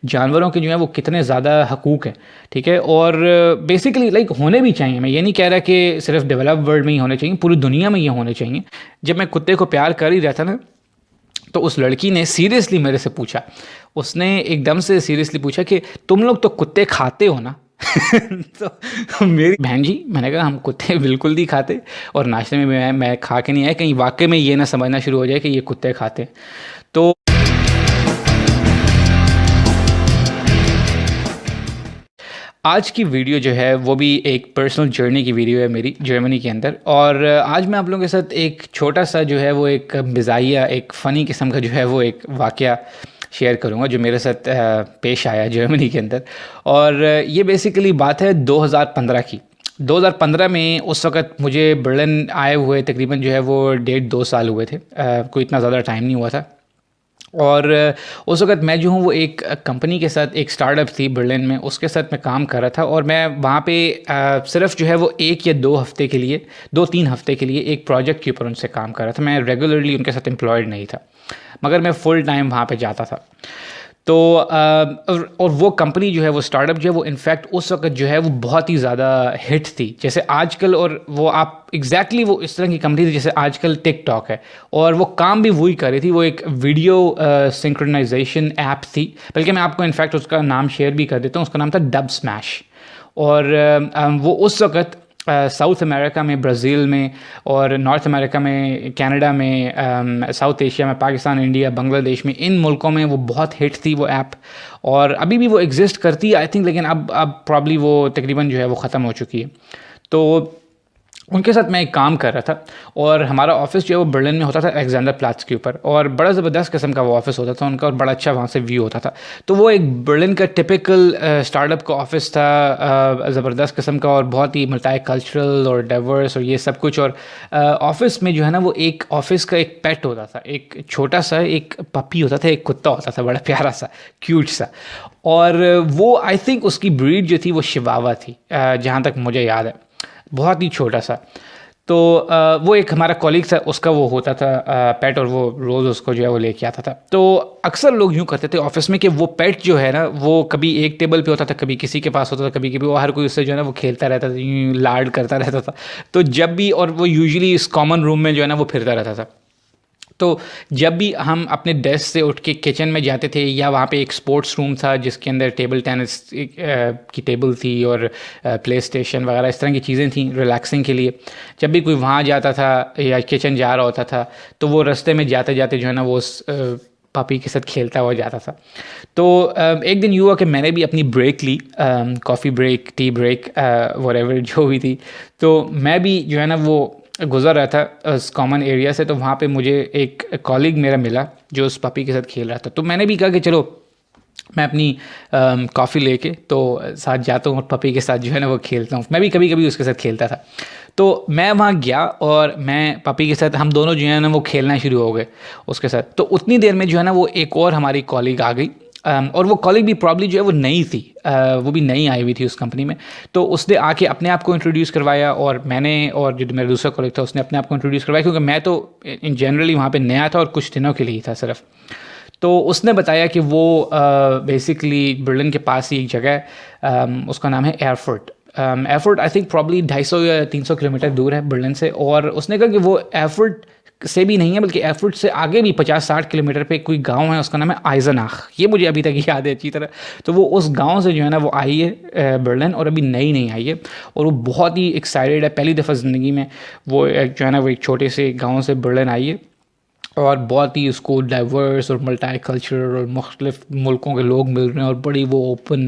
जानवरों के जो है वो कितने ज़्यादा हकूक़ हैं, ठीक है। और बेसिकली लाइक होने भी चाहिए। मैं ये नहीं कह रहा कि सिर्फ डेवलप वर्ल्ड में ही होने चाहिए, पूरी दुनिया में ये होने चाहिए। जब मैं कुत्ते को प्यार कर ही रहा था ना, तो उस लड़की ने सीरियसली मेरे से पूछा, उसने एकदम से सीरियसली पूछा कि तुम लोग तो कुत्ते खाते हो ना। तो मेरी बहन जी, मैंने कहा हम कुत्ते बिल्कुल नहीं खाते, और नाश्ते में मैं खा के नहीं आया, कहीं वाकई में ये ना समझना शुरू हो जाए कि ये कुत्ते खाते हैं। तो आज की वीडियो जो है वो भी एक पर्सनल जर्नी की वीडियो है मेरी जर्मनी के अंदर। और आज मैं आप लोगों के साथ एक छोटा सा जो है वो एक मिज़ाहिया, एक फ़नी किस्म का जो है वो एक वाक़या शेयर करूँगा जो मेरे साथ पेश आया जर्मनी के अंदर। और ये बेसिकली बात है 2015 की। 2015 में उस वक़्त मुझे बर्लिन आए हुए तकरीबन जो है वो 1.5-2 साल हुए थे। कोई इतना ज़्यादा टाइम नहीं हुआ था। और उस वक़्त मैं जो हूँ वो एक कंपनी के साथ, एक स्टार्टअप थी बर्लिन में, उसके साथ मैं काम कर रहा था। और मैं वहाँ पे सिर्फ जो है वो 1 या 2 हफ़्ते के लिए, 2-3 हफ़्ते के लिए एक प्रोजेक्ट के ऊपर उनसे काम कर रहा था। मैं रेगुलरली उनके साथ एम्प्लॉयड नहीं था, मगर मैं फुल टाइम वहाँ पे जाता था। तो और वो कंपनी जो है, वो स्टार्टअप जो है वो इनफैक्ट उस वक़्त जो है वो बहुत ही ज़्यादा हिट थी जैसे आजकल। और वो आप एग्जैक्टली वो इस तरह की कंपनी थी जैसे आजकल टिकटॉक है, और वो काम भी वही कर रही थी। वो एक वीडियो सिंक्रोनाइजेशन ऐप थी, बल्कि मैं आपको इनफैक्ट उसका नाम शेयर भी कर देता हूँ। उसका नाम था डब स्मैश। और वो उस वक़्त साउथ अमेरिका में, ब्राज़ील में, और नॉर्थ अमेरिका में, कनाडा में, साउथ एशिया में, पाकिस्तान, इंडिया, बांग्लादेश में, इन मुल्कों में वो बहुत हिट थी वो ऐप। और अभी भी वो एग्जिस्ट करती है आई थिंक, लेकिन अब प्रॉब्ली वो तकरीबन जो है वो ख़त्म हो चुकी है। तो उनके साथ मैं एक काम कर रहा था, और हमारा ऑफिस जो है वो बर्लिन में होता था अलेक्जेंडर प्लाट्स के ऊपर, और बड़ा ज़बरदस्त किस्म का वो ऑफिस होता था उनका, और बड़ा अच्छा वहाँ से व्यू होता था। तो वो एक बर्लिन का टिपिकल स्टार्टअप का ऑफिस था, ज़बरदस्त किस्म का, और बहुत ही मल्टी कल्चरल और डाइवर्स और ये सब कुछ। और ऑफिस में जो है ना वो एक ऑफिस का एक पेट होता था, एक छोटा सा एक पपी होता था, एक कुत्ता होता था, बड़ा प्यारा सा, क्यूट सा। और वो आई थिंक उसकी ब्रीड जो थी वो शिवावा थी, जहाँ तक मुझे याद है, बहुत ही छोटा सा। तो वो एक हमारा कॉलीग था, उसका वो होता था पेट, और वो रोज़ उसको जो है वो लेके आता था। तो अक्सर लोग यूँ करते थे ऑफिस में कि वो पेट जो है ना वो कभी एक टेबल पे होता था, कभी किसी के पास होता था, कभी कभी वो हर कोई उससे जो है ना वो खेलता रहता था, यूँ लाड करता रहता था। तो जब भी, और वो यूजुअली इस कॉमन रूम में जो है ना वो फिरता रहता था। तो जब भी हम अपने डेस्क से उठ के किचन में जाते थे, या वहाँ पे एक स्पोर्ट्स रूम था जिसके अंदर टेबल टेनिस की टेबल थी, और प्ले स्टेशन वगैरह इस तरह की चीज़ें थी रिलैक्सिंग के लिए। जब भी कोई वहाँ जाता था या किचन जा रहा होता था, तो वो रास्ते में जाते जाते जो है ना वो उस पापी के साथ खेलता हुआ जाता था। तो एक दिन हुआ कि मैंने भी अपनी ब्रेक ली, coffee break, tea break, whatever जो भी थी। तो मैं भी जो है ना वो गुज़र रहा था उस कॉमन एरिया से। तो वहाँ पे मुझे एक कॉलीग मेरा मिला जो उस पपी के साथ खेल रहा था। तो मैंने भी कहा कि चलो मैं अपनी कॉफ़ी लेके तो साथ जाता हूँ, और पपी के साथ जो है ना वो खेलता हूँ। मैं भी कभी कभी उसके साथ खेलता था। तो मैं वहाँ गया, और मैं पपी के साथ, हम दोनों जो है ना वो खेलना शुरू हो गए उसके साथ। तो उतनी देर में जो है ना वो एक और हमारी कॉलीग आ गई, और वो कॉलीग भी प्रॉब्ली जो है वो नई थी, वो भी नई आई हुई थी उस कंपनी में। तो उसने आके अपने आप को इंट्रोड्यूस करवाया, और मैंने, और जो मेरा दूसरा कॉलीग था उसने अपने आप को इंट्रोड्यूस करवाया, क्योंकि मैं तो इन जनरली वहाँ पे नया था और कुछ दिनों के लिए ही था सिर्फ। तो उसने बताया कि वो बेसिकली बर्लिन के पास ही एक जगह है, उसका नाम है Airfort. Airfort I think probably 250 या 300 किलोमीटर दूर है बर्लिन से। और उसने कहा कि वो एयरफोर्ट से भी नहीं है, बल्कि एयरफोर्ट से आगे भी 50-60 किलोमीटर पे कोई गांव है, उसका नाम है आइजनाख। ये मुझे अभी तक याद है अच्छी तरह। तो वो उस गांव से जो है ना वो आई है बर्लिन, और अभी नई नहीं आई है, और वो बहुत ही एक्साइटेड है। पहली दफ़ा ज़िंदगी में वो जो है ना वो एक छोटे से गाँव से बर्लिन आई है, और बहुत ही उसको डाइवर्स और मल्टी कल्चरल और मुख्तलिफ मुल्कों के लोग मिल रहे हैं, और बड़ी वो ओपन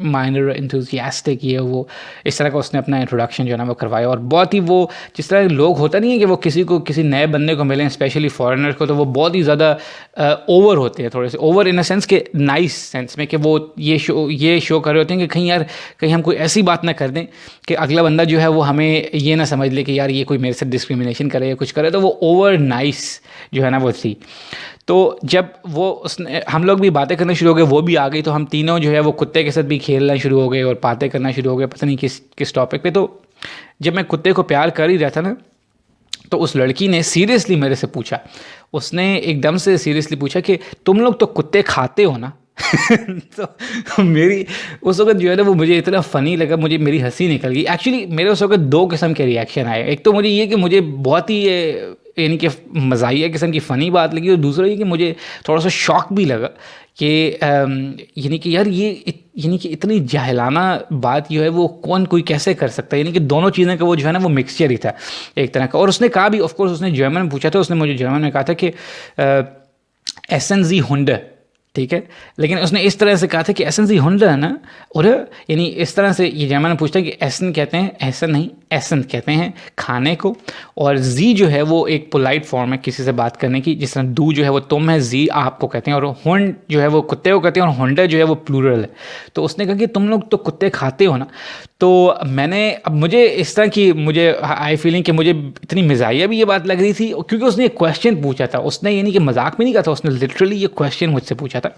माइंडेड इंथुसियास्टिक ये वो इस तरह का उसने अपना इंट्रोडक्शन जो है ना वो करवाया। और बहुत ही वो जिस तरह के लोग होता नहीं है कि वो किसी नए बंदे को मिलें, स्पेशली फॉरेनर को, तो वो बहुत ही ज़्यादा ओवर होते हैं, थोड़े से ओवर इन अ सेंस के नाइस सेंस में, कि वो ये शो कर रहे होते हैं कि कहीं यार कहीं हम कोई ऐसी बात ना कर दें कि अगला बंदा जो है वो हमें ये ना समझ ले कि यार ये कोई मेरे साथ डिस्क्रिमिनेशन करे या कुछ करे। तो वो ओवर नाइस जो है ना वो थी। तो जब वो उसने, हम लोग भी बातें करना शुरू हो गए, वो भी आ गई, तो हम तीनों जो है वो कुत्ते के साथ भी खेलना शुरू हो गए और बातें करना शुरू हो गए, पता नहीं किस टॉपिक पे। तो जब मैं कुत्ते को प्यार कर ही रहा था ना, तो उस लड़की ने सीरियसली मेरे से पूछा, उसने एकदम से सीरियसली पूछा कि तुम लोग तो कुत्ते खाते हो ना। तो मेरी उस वक़्त जो है ना वो मुझे इतना फ़नी लगा, मुझे मेरी हँसी निकल गई। एक्चुअली मेरे उस वक़्त 2 किस्म के रिएक्शन आए। एक तो मुझे ये कि मुझे बहुत ही ये यानी कि मज़ाहिया किस्म की फ़नी बात लगी, और दूसरा ये कि मुझे थोड़ा-सा शॉक भी लगा कि यानी कि यार ये यानी कि इतनी जाहिलाना बात जो है वो कौन कोई कैसे कर सकता है? यानी कि दोनों चीज़ें का वो जो है ना वो मिक्सचर ही था एक तरह का। और उसने कहा भी, ऑफ़ कोर्स उसने जर्मन में पूछा था, उसने मुझे जर्मन में कहा था कि एसेंजी हुंडा, ठीक है। लेकिन उसने इस तरह से कहा था कि एसेंजी हुंडा है ना, और यानी इस तरह से ये जर्मन में पूछता है कि एसन कहते हैं, एसन नहीं एसन कहते हैं खाने को, और जी जो है वो एक पोलाइट फॉर्म है किसी से बात करने की, जिस तरह दू जो है वो तुम है, जी आपको कहते हैं, और हुंड जो है वो कुत्ते को कहते हैं, और हुंडा जो है वो प्लूरल है। तो उसने कहा कि तुम लोग तो कुत्ते खाते हो ना। तो मैंने, अब मुझे इस तरह की मुझे आई फीलिंग कि मुझे इतनी मिजाइया भी ये बात लग रही थी, क्योंकि उसने एक क्वेश्चन पूछा था, उसने यानी कि मजाक में नहीं कहा था, उसने लिटरली ये क्वेश्चन मुझसे पूछा था।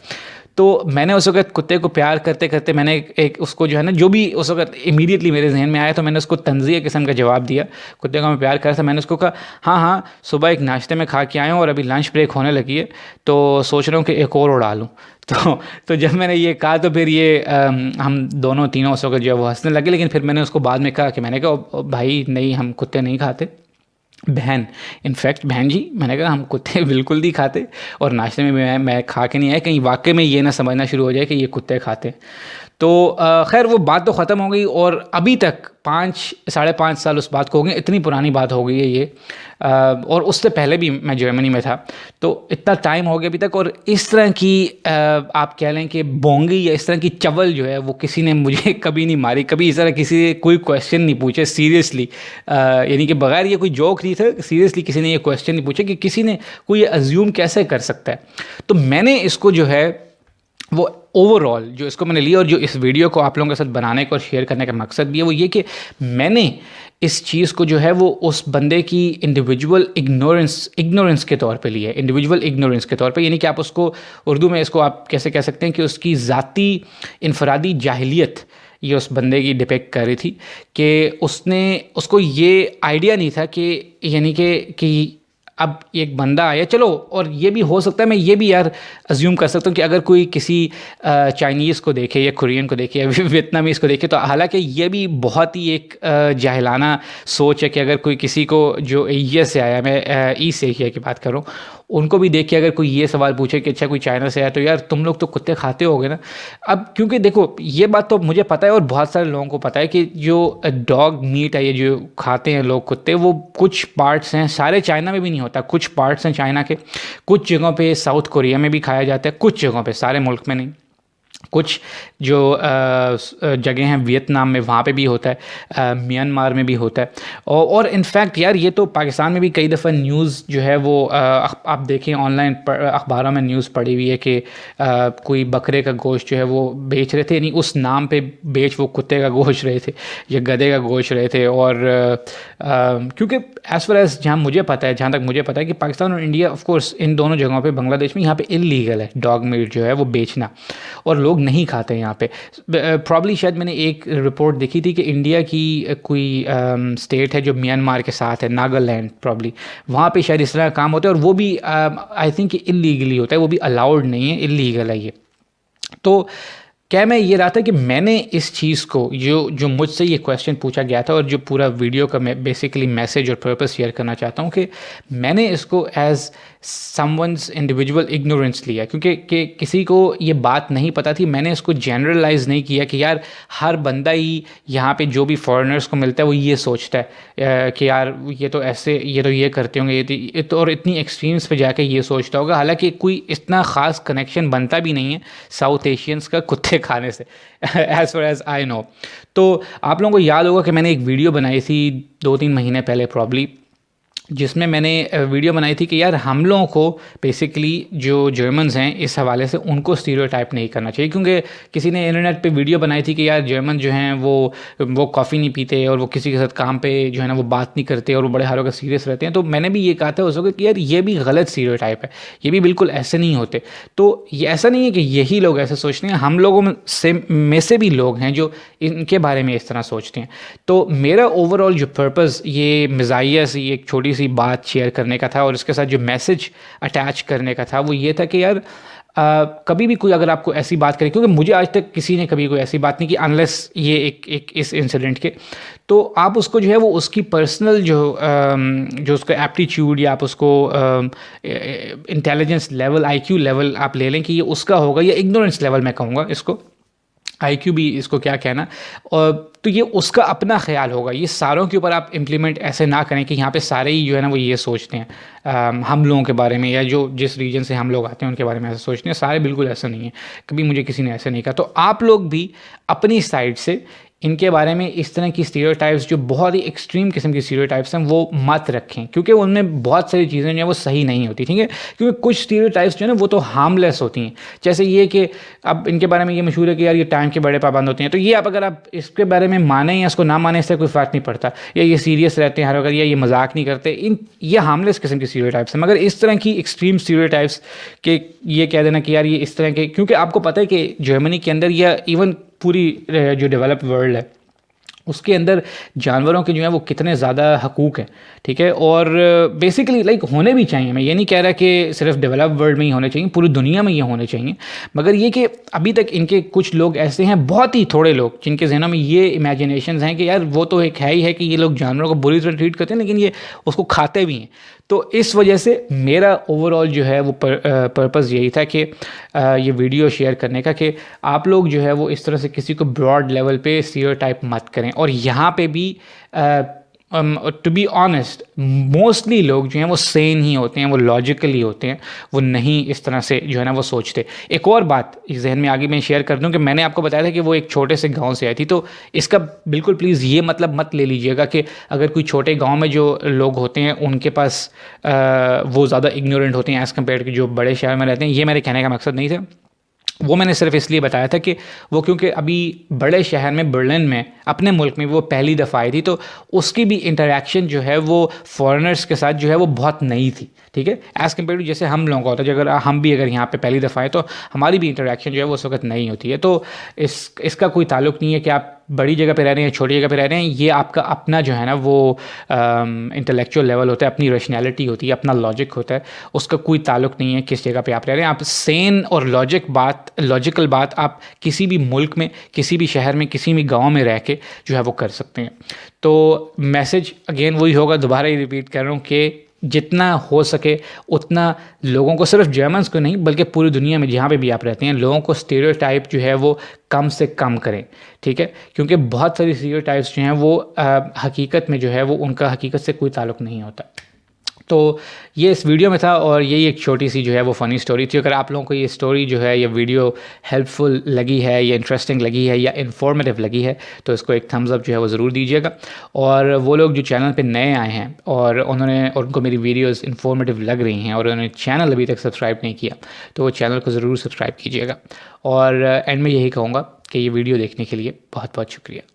तो मैंने उस वक्त कुत्ते को प्यार करते करते मैंने एक उसको जो है ना, जो भी उस वक्त इमीडिएटली मेरे जहन में आया, तो मैंने उसको तंज़िया किस्म का जवाब दिया। कुत्ते को मैं प्यार कर रहा था, मैंने उसको कहा हाँ हाँ सुबह एक नाश्ते में खा के आया हूँ, और अभी लंच ब्रेक होने लगी है, तो सोच रहा हूँ कि एक और उड़ा लूँ। तो जब मैंने ये कहा तो फिर ये हम दोनों तीनों उस वक्त जो है वो हंसने लगे। लेकिन फिर मैंने उसको बाद में कहा कि मैंने कहा भाई नहीं, हम कुत्ते नहीं खाते। बहन, इनफैक्ट बहन जी, मैंने कहा हम कुत्ते बिल्कुल नहीं खाते, और नाश्ते में मैं खा के नहीं आया, कहीं वाकई में ये ना समझना शुरू हो जाए कि ये कुत्ते खाते हैं। तो खैर वो बात तो ख़त्म हो गई, और अभी तक 5 साढ़े 5 साल उस बात को हो गए, इतनी पुरानी बात हो गई है ये। और उससे पहले भी मैं जर्मनी में था, तो इतना टाइम हो गया अभी तक, और इस तरह की आप कह लें कि बोंगी या इस तरह की चवल जो है वो किसी ने मुझे कभी नहीं मारी, कभी इस तरह किसी से कोई क्वेश्चन नहीं पूछे सीरियसली, यानी कि बगैर ये कोई जोक नहीं था, सीरियसली किसी ने ये क्वेश्चन नहीं पूछा कि किसी ने कोई ये अज्यूम कैसे कर सकता है। तो मैंने इसको जो है वो ओवरऑल जो इसको मैंने लिया, और जो इस वीडियो को आप लोगों के साथ बनाने का और शेयर करने का मकसद भी है वो ये कि मैंने इस चीज़ को जो है वो उस बंदे की इंडिविजुअल इग्नोरेंस के तौर पे लिया है, इंडिविजुअल इग्नोरेंस के तौर पे, यानी कि आप उसको उर्दू में इसको आप कैसे कह सकते हैं कि उसकी ज़ाती इनफरादी जाहिलियत ये उस बंदे की डिपेक्ट कर रही थी, कि उसको ये आइडिया नहीं था कि यानी कि अब एक बंदा आया, चलो, और ये भी हो सकता है, मैं ये भी यार अज्यूम कर सकता हूँ कि अगर कोई किसी चाइनीज़ को देखे या कोरियन को देखे या वियतनामीज़ को देखे, तो हालांकि ये भी बहुत ही एक जाहिलाना सोच है कि अगर कोई किसी को जो एशिया से आया, मैं ईस्ट एशिया की बात कर रहा हूँ, उनको भी देख के अगर कोई ये सवाल पूछे कि अच्छा कोई चाइना से आया तो यार तुम लोग तो कुत्ते खाते होगे ना। अब क्योंकि देखो ये बात तो मुझे पता है और बहुत सारे लोगों को पता है कि जो डॉग मीट है, ये जो खाते हैं लोग कुत्ते, वो कुछ पार्ट्स हैं, सारे चाइना में भी नहीं होता, कुछ पार्ट्स हैं चाइना के, कुछ जगहों पे साउथ कोरिया में भी खाया जाता है, कुछ जगहों पे, सारे मुल्क में नहीं। कुछ जो जगह हैं वियतनाम में, वहाँ पे भी होता है, म्यांमार में भी होता है, और इनफैक्ट यार ये तो पाकिस्तान में भी कई दफ़ा न्यूज़ जो है वो आप देखें ऑनलाइन अखबारों में न्यूज़ पड़ी हुई है कि कोई बकरे का गोश्त जो है वो बेच रहे थे, यानी उस नाम पे बेच वो कुत्ते का गोश्त रहे थे या गधे का गोश्त रहे थे। और क्योंकि एज़ फार एज़ जहाँ मुझे पता है, जहाँ तक मुझे पता है कि पाकिस्तान और इंडिया ऑफ कोर्स इन दोनों जगहों पे, बांग्लादेश में यहाँ पे इल्लीगल है डॉग मीट जो है वो बेचना, और लोग नहीं खाते यहाँ पे। प्रॉब्ली शायद मैंने एक रिपोर्ट देखी थी कि इंडिया की कोई स्टेट है जो म्यांमार के साथ है, नागालैंड प्रॉब्ली, वहाँ पे शायद इस तरह का काम होता है, और वो भी आई थिंक इल्लीगली होता है, वो भी अलाउड नहीं है, इल्लीगल है ये। तो क्या मैं ये रहा था कि मैंने इस चीज़ को जो मुझसे ये क्वेश्चन पूछा गया था, और जो पूरा वीडियो का मैं बेसिकली मैसेज और पर्पस शेयर करना चाहता हूँ कि मैंने इसको एज समवंस इंडिविजुअल इग्नोरेंस लिया, क्योंकि किसी को ये बात नहीं पता थी। मैंने इसको जनरलाइज नहीं किया कि यार हर बंदा ही यहाँ पे जो भी फॉरेनर्स को मिलता है वो ये सोचता है कि यार ये तो ऐसे, ये तो ये करते होंगे, ये तो और इतनी एक्सट्रीम्स पे जाके ये सोचता होगा। हालांकि कोई इतना ख़ास कनेक्शन बनता भी नहीं है साउथ एशियंस का कुत्ते खाने से, as far as I know. तो आप लोगों को याद होगा कि मैंने एक वीडियो बनाई थी 2-3 महीने पहले प्रॉब्ली, जिसमें मैंने वीडियो बनाई थी कि यार हम लोगों को बेसिकली जो जर्मन्स हैं इस हवाले से उनको स्टीरियोटाइप नहीं करना चाहिए, क्योंकि किसी ने इंटरनेट पे वीडियो बनाई थी कि यार जर्मन जो हैं वो कॉफ़ी नहीं पीते, और वो किसी के साथ काम पे जो है ना वो बात नहीं करते, और वो बड़े हालों का सीरियस रहते हैं। तो मैंने भी ये कहा था उस वक्त कि यार ये भी गलत स्टीरियोटाइप है, ये भी बिल्कुल ऐसे नहीं होते। तो ये ऐसा नहीं है कि यही लोग ऐसे सोचते हैं, हम लोगों में से भी लोग हैं जो इनके बारे में इस तरह सोचते हैं। तो मेरा ओवरऑल जो पर्पज़ ये मिजाइया से एक छोटी सी बात शेयर करने का था, और इसके साथ जो मैसेज अटैच करने का था वो ये था कि यार कभी भी कोई अगर आपको ऐसी बात करे, क्योंकि मुझे आज तक किसी ने कभी कोई ऐसी बात नहीं की अनलेस ये एक इस इंसिडेंट के, तो आप उसको जो है वो उसकी पर्सनल जो उसका एप्टीट्यूड या आप उसको इंटेलिजेंस लेवल, आईक्यू लेवल आप ले लें कि ये उसका होगा, या इग्नोरेंस लेवल मैं कहूँगा इसको, आईक्यू भी इसको क्या कहना, और तो ये उसका अपना ख्याल होगा। ये सारों के ऊपर आप इम्प्लीमेंट ऐसे ना करें कि यहाँ पे सारे ही जो है ना वो ये सोचते हैं हम लोगों के बारे में, या जो जिस रीजन से हम लोग आते हैं उनके बारे में ऐसा सोचते हैं। सारे बिल्कुल ऐसा नहीं है, कभी मुझे किसी ने ऐसा नहीं कहा। तो आप लोग भी अपनी साइड से इनके बारे में इस तरह की स्टीरियोटाइप्स, जो बहुत ही एक्सट्रीम किस्म की स्टीरियोटाइप्स हैं, वो मत रखें, क्योंकि उनमें बहुत सारी चीज़ें जो हैं वो सही नहीं होती, ठीक है। क्योंकि कुछ स्टीरियोटाइप्स जो है ना वो तो हार्मलेस होती हैं, जैसे ये कि अब इनके बारे में ये मशहूर है कि यार ये टाइम के बड़े पाबंद होते हैं। तो ये अगर आप इसके बारे में माने या इसको ना माने, इससे कोई फ़र्क नहीं पड़ता, या ये सीरियस रहते हैं हर वक्त, या ये मजाक नहीं करते, ये हार्मलेस किस्म की स्टीरियोटाइप्स हैं। मगर इस तरह की एक्सट्रीम स्टीरियोटाइप्स के ये कह देना कि यार ये इस तरह के, क्योंकि आपको पता है कि जर्मनी के अंदर या इवन पूरी जो डेवलप्ड वर्ल्ड है उसके अंदर जानवरों के जो है वो कितने ज़्यादा हकूक़ हैं, ठीक है। और बेसिकली लाइक होने भी चाहिए, मैं ये नहीं कह रहा कि सिर्फ डेवलप्ड वर्ल्ड में ही होने चाहिए, पूरी दुनिया में ये होने चाहिए। मगर ये कि अभी तक इनके कुछ लोग ऐसे हैं, बहुत ही थोड़े लोग, जिनके जहनों में ये इमेजिनेशंस हैं कि यार वो तो एक है ही है कि ये लोग जानवरों को बुरी तरह ट्रीट करते हैं, लेकिन ये उसको खाते भी हैं। तो इस वजह से मेरा ओवरऑल जो है वो पर्पज़ यही था कि ये वीडियो शेयर करने का, कि आप लोग जो है वो इस तरह से किसी को ब्रॉड लेवल पे स्टीरियोटाइप मत करें। और यहाँ पे भी टू बी ऑनेस्ट मोस्टली लोग जो हैं वो सेन ही होते हैं, वो लॉजिकली होते हैं, वो नहीं इस तरह से जो है ना वो सोचते। एक और बात इस जहन में आगे मैं शेयर कर दूं कि मैंने आपको बताया था कि वो एक छोटे से गांव से आई थी, तो इसका बिल्कुल प्लीज़ ये मतलब मत ले लीजिएगा कि अगर कोई छोटे गांव में जो लोग होते हैं उनके पास वो ज़्यादा इग्नोरेंट होते हैं एज़ कम्पेयर टू जो बड़े शहर में रहते हैं। ये मेरे कहने का मकसद नहीं था, वो मैंने सिर्फ इसलिए बताया था कि वो क्योंकि अभी बड़े शहर में, बर्लिन में, अपने मुल्क में वो पहली दफ़ा आई थी, तो उसकी भी इंटरेक्शन जो है वो फॉरेनर्स के साथ जो है वो बहुत नई थी, ठीक है। एज़ कम्पेयर टू जैसे हम लोगों का होता है, अगर हम भी अगर यहाँ पे पहली दफ़ा आए तो हमारी भी इंटरेक्शन जो है वो उस वक्त नई होती है। तो इसका कोई ताल्लुक़ नहीं है कि आप बड़ी जगह पे रह रहे हैं या छोटी जगह पे रह रहे हैं। ये आपका अपना जो है ना वो इंटेलेक्चुअल लेवल होता है, अपनी रैशनैलिटी होती है, अपना लॉजिक होता है, उसका कोई ताल्लुक़ नहीं है किस जगह पे आप रह रहे हैं। आप सेन और लॉजिकल बात आप किसी भी मुल्क में, किसी भी शहर में, किसी भी गाँव में रह के जो है वो कर सकते हैं। तो मैसेज अगेन वही होगा, दोबारा ही रिपीट कर रहा हूँ कि जितना हो सके उतना लोगों को, सिर्फ जर्मन्स को नहीं बल्कि पूरी दुनिया में जहाँ पे भी आप रहते हैं, लोगों को स्टीरियोटाइप जो है वो कम से कम करें, ठीक है। क्योंकि बहुत सारी स्टीरियोटाइप्स जो हैं वो हकीकत में जो है वो उनका हकीकत से कोई ताल्लुक़ नहीं होता। तो ये इस वीडियो में था, और यही एक छोटी सी जो है वो फ़नी स्टोरी थी। अगर आप लोगों को ये स्टोरी जो है, ये वीडियो हेल्पफुल लगी है, या इंटरेस्टिंग लगी है, या इन्फॉर्मेटिव लगी है, तो इसको एक थम्स अप जो है वो ज़रूर दीजिएगा। और वो लोग जो चैनल पे नए आए हैं और उनको मेरी वीडियोस इन्फॉर्मेटिव लग रही हैं और उन्होंने चैनल अभी तक सब्सक्राइब नहीं किया, तो वो चैनल को ज़रूर सब्सक्राइब कीजिएगा। और एंड में यही कहूँगा कि ये वीडियो देखने के लिए बहुत बहुत शुक्रिया।